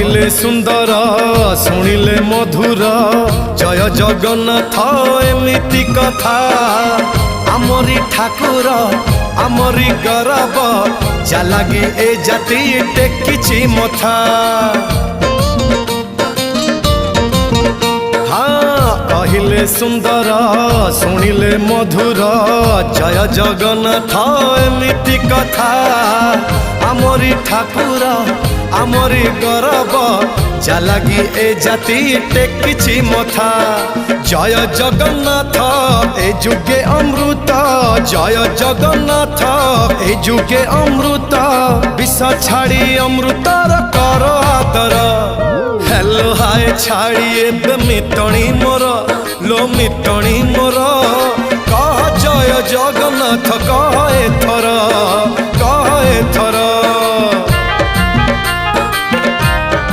कहिले सुंदर शुणिले मधुर जय जगन्नाथ एमिति कथा आमरी ठाकुर आमरी गौरव जालागी ए जाति टेकिछि मथा। कहिले सुंदर शुणिले मधुर जय जगन्नाथ एमिति कथा आमरी ठाकुर आमरी गौरव जालागी ए जाति टेकिछि मथा। जय जगन्नाथ ए जुगे अमृत जय जगन्नाथ ए जुगे अमृत विष छाड़ी अमृतर कर आदर। हेलो हाय छाड़ी एबे मितणी मोर लो मितणी मोर कह जय जगन्नाथ कह एथर।